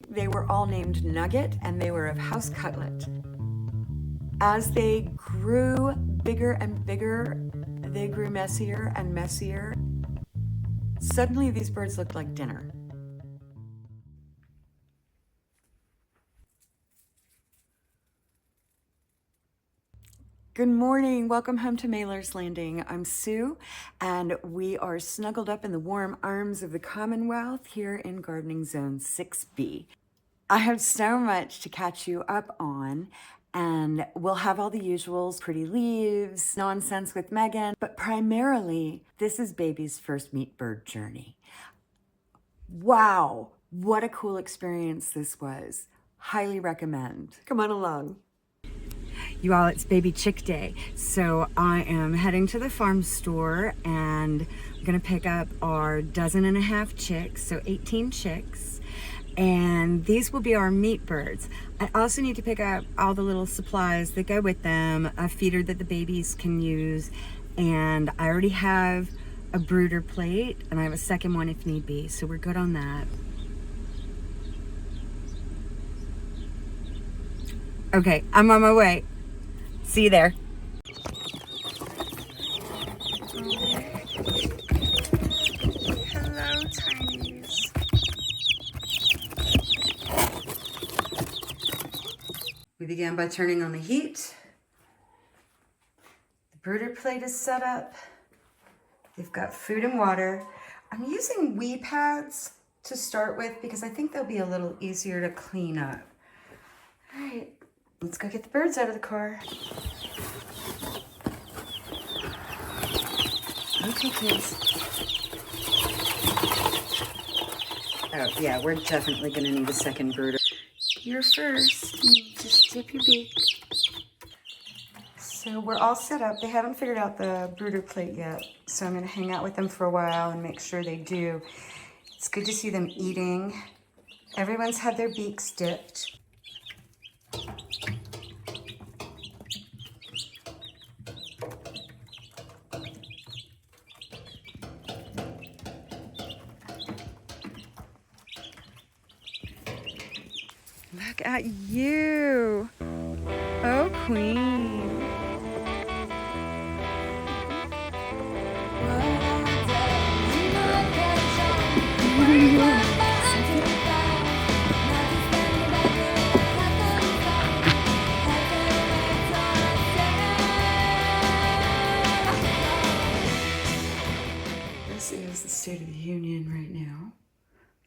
They were all named Nugget, and they were of house cutlet. As they grew bigger and bigger, they grew messier and messier. Suddenly, these birds looked like dinner. Good morning. Welcome home to Mailer's Landing. I'm Sue, and we are snuggled up in the warm arms of the Commonwealth here in Gardening Zone 6B. I have so much to catch you up on, and we'll have all the usuals, pretty leaves, nonsense with Megan, but primarily, this is baby's first meet bird journey. Wow, what a cool experience this was. Highly recommend. Come on along. You all, it's baby chick day. So I am heading to the farm store and I'm gonna pick up our 12.5 chicks, so 18 chicks. And these will be our meat birds. I also need to pick up all the little supplies that go with them, a feeder that the babies can use, and I already have a brooder plate and I have a second one if need be, so we're good on that. Okay, I'm on my way. See you there. Hello, tinies. We began by turning on the heat. The brooder plate is set up. They've got food and water. I'm using wee pads to start with because I think they'll be a little easier to clean up. All right. Let's go get the birds out of the car. Okay, kids. Oh, yeah, we're definitely gonna need a second brooder. You're first. Just dip your beak. So we're all set up. They haven't figured out the brooder plate yet, so I'm gonna hang out with them for a while and make sure they do. It's good to see them eating. Everyone's had their beaks dipped. Look at you. Oh, queen. This is the State of the Union right now.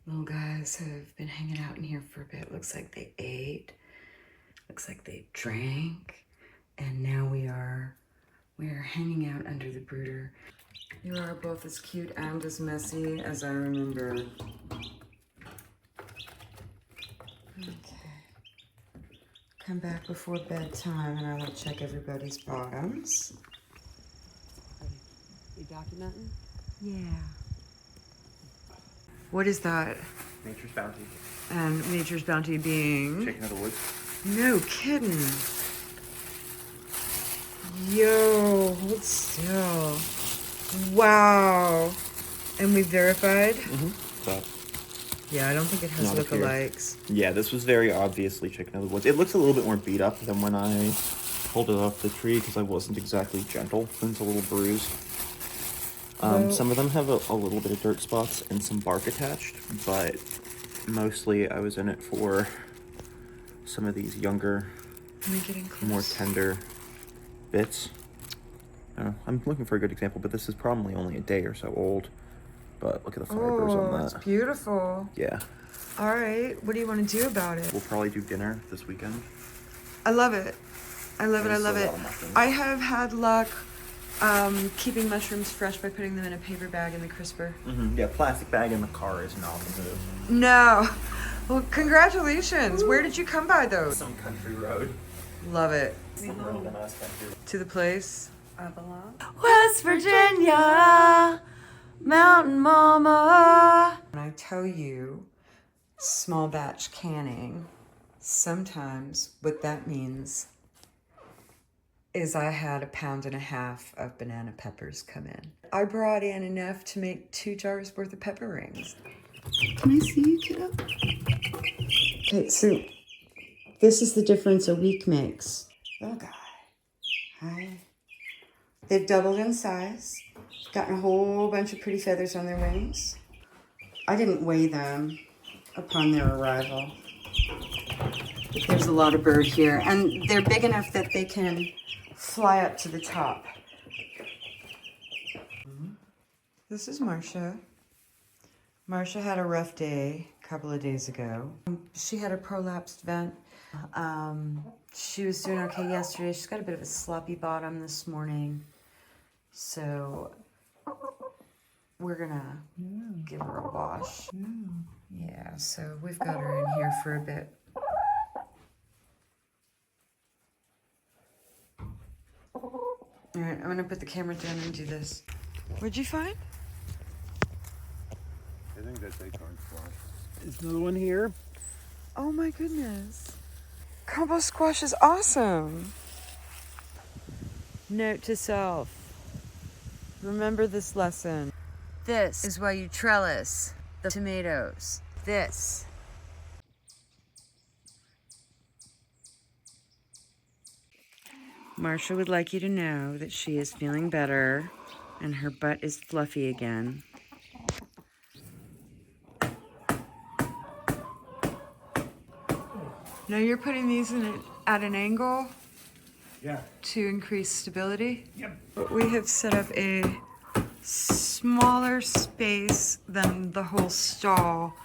Little guys have been hanging out in here for a bit. Looks like they ate. Looks like they drank. And now we are hanging out under the brooder. You are both as cute and as messy as I remember. Okay. Come back before bedtime and I will check everybody's bottoms. You documenting? Yeah. What is that? Nature's Bounty. And Nature's Bounty being? Chicken of the woods. No kidding. Yo, hold still. Wow. And we verified? So, Yeah, I don't think it has Not a fear. lookalikes. yeah, this was very obviously Chicken of the Woods. It looks a little bit more beat up than when I pulled it off the tree because I wasn't exactly gentle. It's a little bruised. Some of them have a little bit of dirt spots and some bark attached, but mostly I was in it for some of these younger, more tender bits. I'm looking for a good example, but this is probably only a day or so old. But look at the fibers on that. It's beautiful. Yeah. All right, what do you want to do about it? We'll probably do dinner this weekend. I love it. I love it. I There's love a it. lot of mushrooms. I have had luck keeping mushrooms fresh by putting them in a paper bag in the crisper. Yeah, plastic bag in the car is not the move. No. Well, congratulations. Where did you come by those? Some country road. Love it. Some random ass country road. To the place I belong. West Virginia, Mountain Mama. When I tell you small batch canning, sometimes what that means is I had 1.5 pounds of banana peppers come in. I brought in enough to make 2 jars worth of pepper rings. Can I see you, kiddo? Okay, so this is the difference a week makes. Oh, God. Hi. They've doubled in size, gotten a whole bunch of pretty feathers on their wings. I didn't weigh them upon their arrival. But there's a lot of bird here, and they're big enough that they can fly up to the top. This is Marcia. Marcia had a rough day a couple of days ago. She had a prolapsed vent. She was doing okay yesterday. She's got a bit of a sloppy bottom this morning. So we're gonna give her a wash. Yeah, so we've got her in here for a bit. All right, I'm gonna put the camera down and do this. What'd you find? I think that's acorn squash. There's another one here. Oh my goodness. Combo squash is awesome. Note to self. Remember this lesson. This is why you trellis the tomatoes. This. Marcia would like you to know that she is feeling better and her butt is fluffy again. Now you're putting these at an angle? Yeah. To increase stability? Yep. But we have set up a smaller space than the whole stall,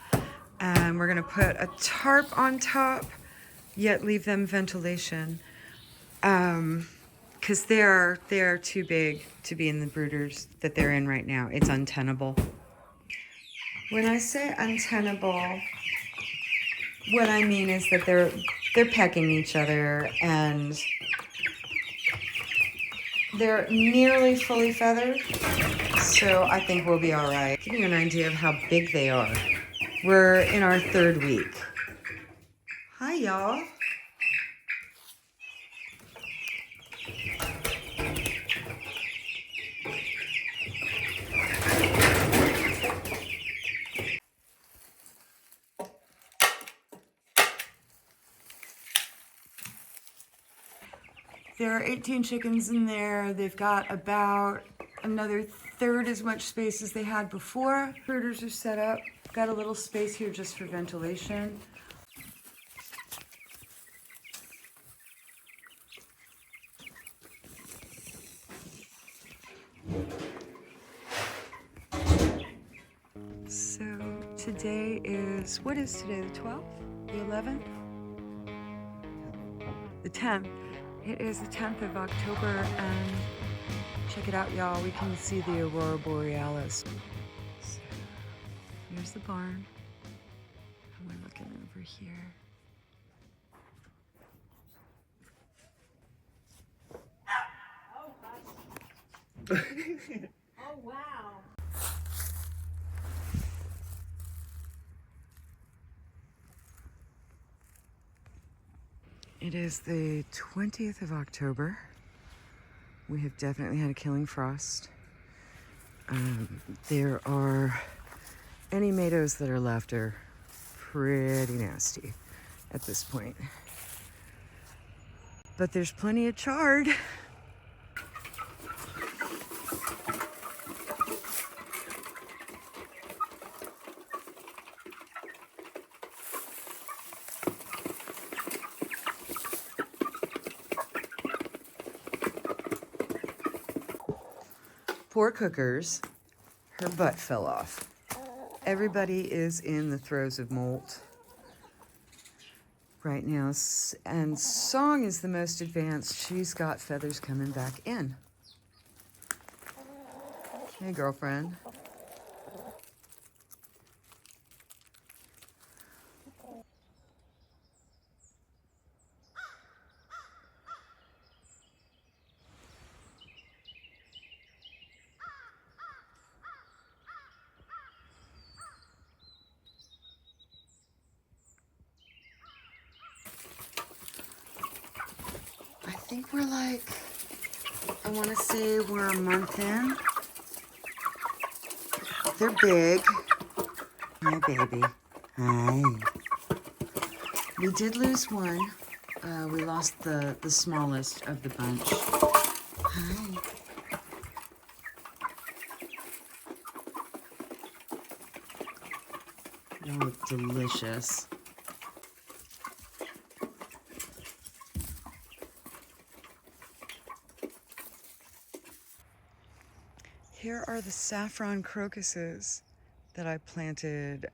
and we're gonna put a tarp on top, yet leave them ventilation, because they are too big to be in the brooders that they're in right now. It's untenable. When I say untenable, what I mean is that they're pecking each other and they're nearly fully feathered, so I think we'll be all right. Give you an idea of how big they are. We're in our 3rd week. Hi, y'all. There are 18 chickens in there. They've got about another 1/3 as much space as they had before. Brooders are set up. Got a little space here just for ventilation. So today is, what is today, the 12th? The 11th? The 10th. It is the 10th of October, and check it out, y'all. We can see the aurora borealis. So, here's the barn. And we're looking over here. Oh, wow. It is the 20th of October. We have definitely had a killing frost. There are any tomatoes that are left are pretty nasty at this point. But there's plenty of chard. Poor Cookers, her butt fell off. Everybody is in the throes of molt right now, and Song is the most advanced. She's got feathers coming back in. Hey, girlfriend. I think we're like, I want to say we're a month in. They're big. Hi, baby. Hi. We did lose one. We lost the smallest of the bunch. Hi. They look delicious. Here are the saffron crocuses that I planted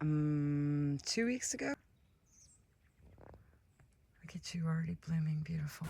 2 weeks ago. Look at you already blooming beautiful.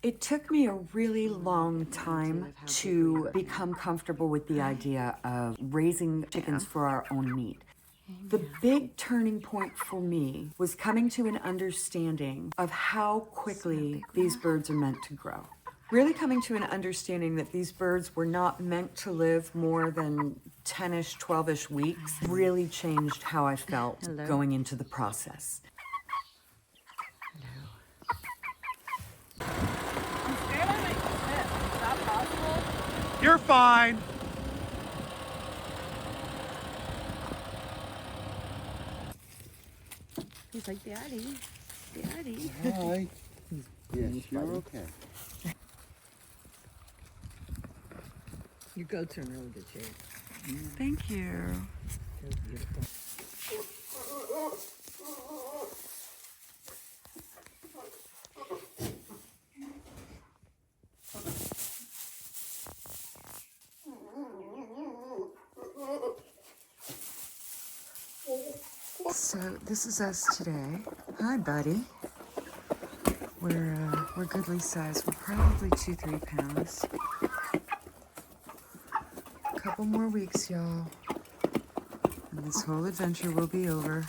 It took me a really long time to become comfortable with the idea of raising chickens for our own meat. The big turning point for me was coming to an understanding of how quickly these birds are meant to grow. Really coming to an understanding that these birds were not meant to live more than 10-ish, 12-ish weeks really changed how I felt going into the process. You're fine. He's like, Daddy, Daddy. Hi. Yes, you're okay. Your goats are in really good shape. Thank you. They're beautiful. So this is us today. Hi, buddy. We're goodly sized. We're probably 2-3 pounds. A couple more weeks, y'all, and this whole adventure will be over.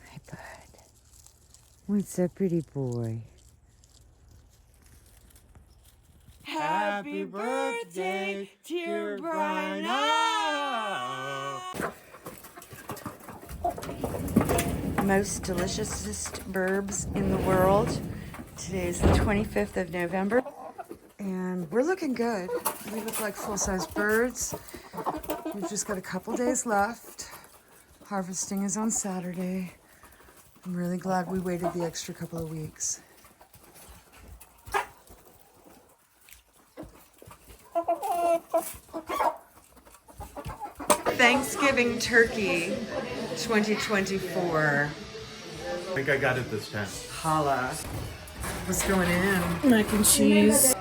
Hi, bud. What's up, pretty boy? Happy birthday, dear Brian. Most deliciousest burbs in the world. Today's the 25th of November, and we're looking good. We look like full-size birds. We've just got a couple days left. Harvesting is on Saturday. I'm really glad we waited the extra couple of weeks. Thanksgiving turkey 2024. I think I got it this time. Holla. What's going in? Mac and cheese.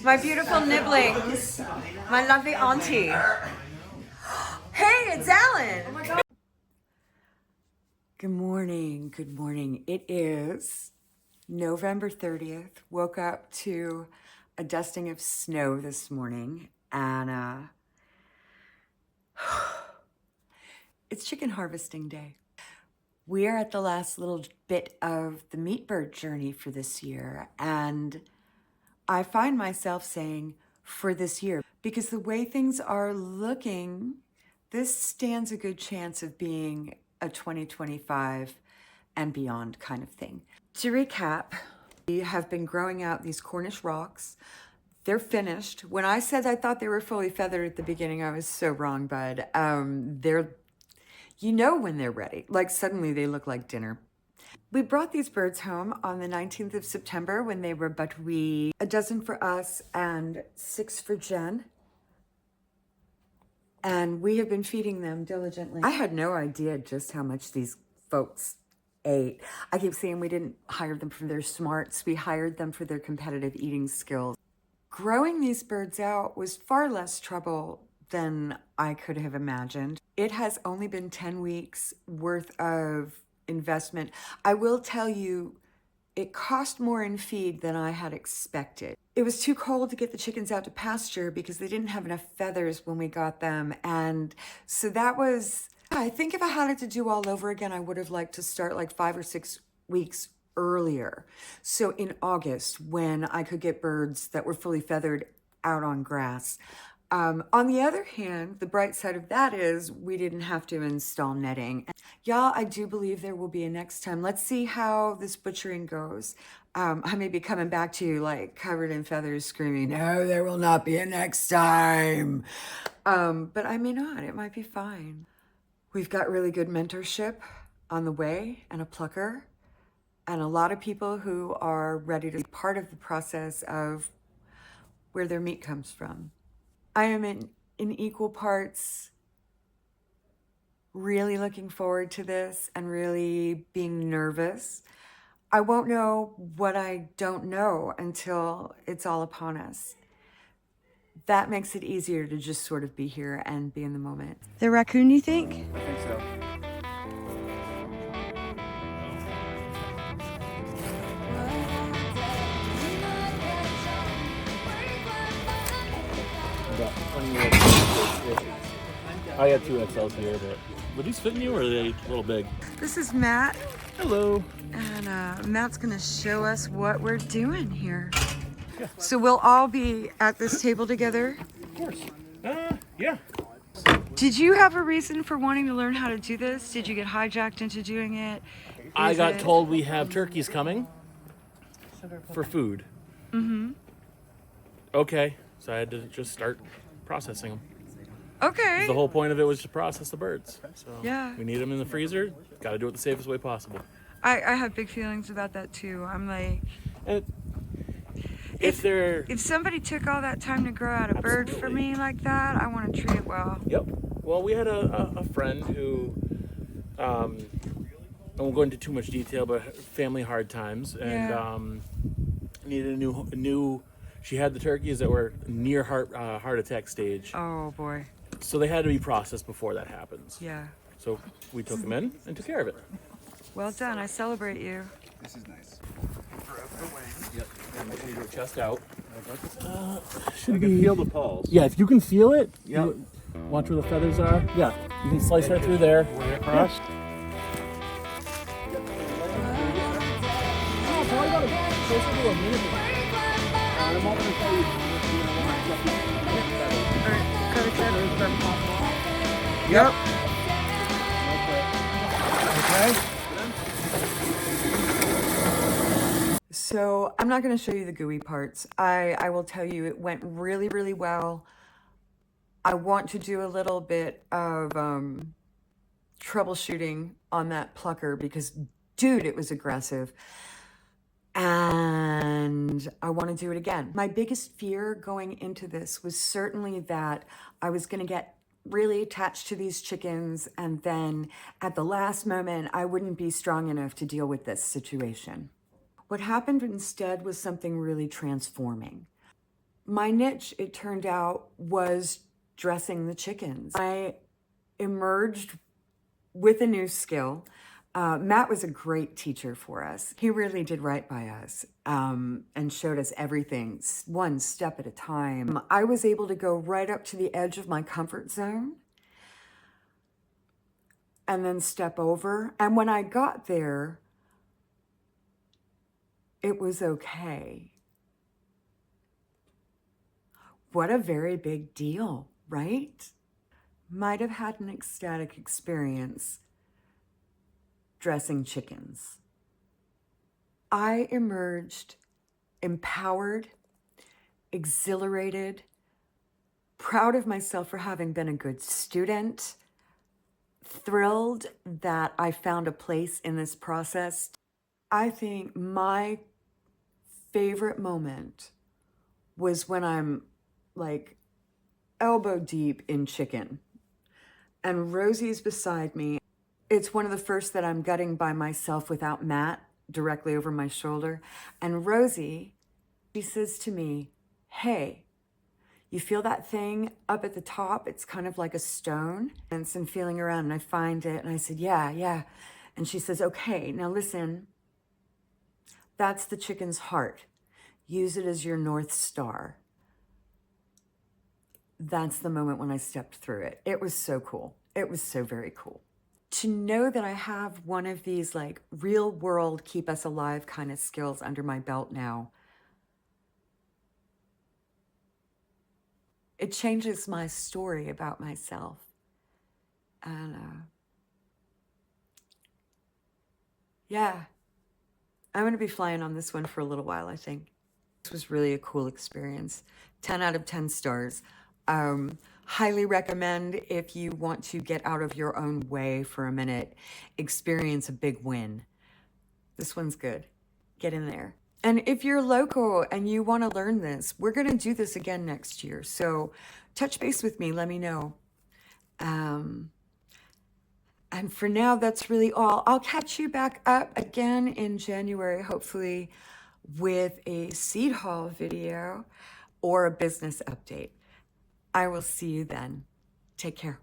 My beautiful nibblings. My lovely auntie. Hey, it's Alan. Good morning. Good morning. It is November 30th. Woke up to a dusting of snow this morning, and it's chicken harvesting day. We are at the last little bit of the meat bird journey for this year, and I find myself saying for this year, because the way things are looking, this stands a good chance of being a 2025 and beyond kind of thing. To recap, we have been growing out these Cornish rocks. They're finished. When I said I thought they were fully feathered at the beginning, I was so wrong, bud. You know when they're ready. Like suddenly they look like dinner. We brought these birds home on the 19th of September when they were but wee. A dozen for us and 6 for Jen. And we have been feeding them diligently. I had no idea just how much these folks ate. I keep saying we didn't hire them for their smarts. We hired them for their competitive eating skills. Growing these birds out was far less trouble than I could have imagined. It has only been 10 weeks worth of investment. I will tell you, it cost more in feed than I had expected. It was too cold to get the chickens out to pasture because they didn't have enough feathers when we got them. And so that was, I think if I had it to do all over again, I would have liked to start like 5 or 6 weeks earlier. So in August, when I could get birds that were fully feathered out on grass. On the other hand, the bright side of that is we didn't have to install netting. Y'all, I do believe there will be a next time. Let's see how this butchering goes. I may be coming back to you like covered in feathers screaming, no, there will not be a next time. But I may not, it might be fine. We've got really good mentorship on the way and a plucker and a lot of people who are ready to be part of the process of where their meat comes from. I am in equal parts really looking forward to this and really being nervous. I won't know what I don't know until it's all upon us. That makes it easier to just sort of be here and be in the moment. The raccoon, you think? I think so. I got 2 XLs here, but would these fit in you or are they a little big? This is Matt, Hello. and Matt's gonna show us what we're doing here. So we'll all be at this table together. Of course. Yeah. Did you have a reason for wanting to learn how to do this? Did you get hijacked into doing it? I Is got it- told we have turkeys coming for food. Mm-hmm. Okay, so I had to just start processing them. Okay. The whole point of it was to process the birds. So Yeah. we need them in the freezer. Got to do it the safest way possible. I have big feelings about that too. I'm like, And if they're... if somebody took all that time to grow out a bird for Absolutely. me like that, I want to treat it well. Yep. Well, we had a friend who, I won't go into too much detail, but family hard times, and Yeah. needed a new. She had the turkeys that were near heart attack stage, Oh boy. so they had to be processed before that happens. Yeah. So we took them in and took care of it. Well done. I celebrate you. This is nice. Yep. And make sure you do a chest out. I can feel the pulse. Yeah, if you can feel it. Yep. Watch where the feathers are. Yeah, you can slice right through there. Way across. Yep. Okay. So I'm not going to show you the gooey parts. I will tell you it went really, really well. I want to do a little bit of troubleshooting on that plucker because, dude, it was aggressive. And I want to do it again. My biggest fear going into this was certainly that I was going to get really attached to these chickens and then at the last moment, I wouldn't be strong enough to deal with this situation. What happened instead was something really transforming. My niche, it turned out, was dressing the chickens. I emerged with a new skill. Matt was a great teacher for us. He really did right by us and showed us everything one step at a time. I was able to go right up to the edge of my comfort zone and then step over. And when I got there, it was okay. What a very big deal, right? Might have had an ecstatic experience dressing chickens. I emerged empowered, exhilarated, proud of myself for having been a good student, thrilled that I found a place in this process. I think my favorite moment was when I'm like elbow deep in chicken and Rosie's beside me. It's one of the first that I'm gutting by myself without Matt directly over my shoulder. And Rosie, she says to me, hey, you feel that thing up at the top? It's kind of like a stone. And feeling around and I find it and I said, yeah. And she says, okay, now listen, that's the chicken's heart. Use it as your North Star. That's the moment when I stepped through it. It was so cool. It was so very cool. To know that I have one of these like real world, keep us alive kind of skills under my belt now, it changes my story about myself. And yeah, I'm going to be flying on this one for a little while, I think. This was really a cool experience. 10 out of 10 stars. Highly recommend if you want to get out of your own way for a minute, experience a big win. This one's good. Get in there. And if you're local and you want to learn this, we're going to do this again next year. So touch base with me. Let me know. And for now, that's really all. I'll catch you back up again in January, hopefully with a seed haul video or a business update. I will see you then. Take care.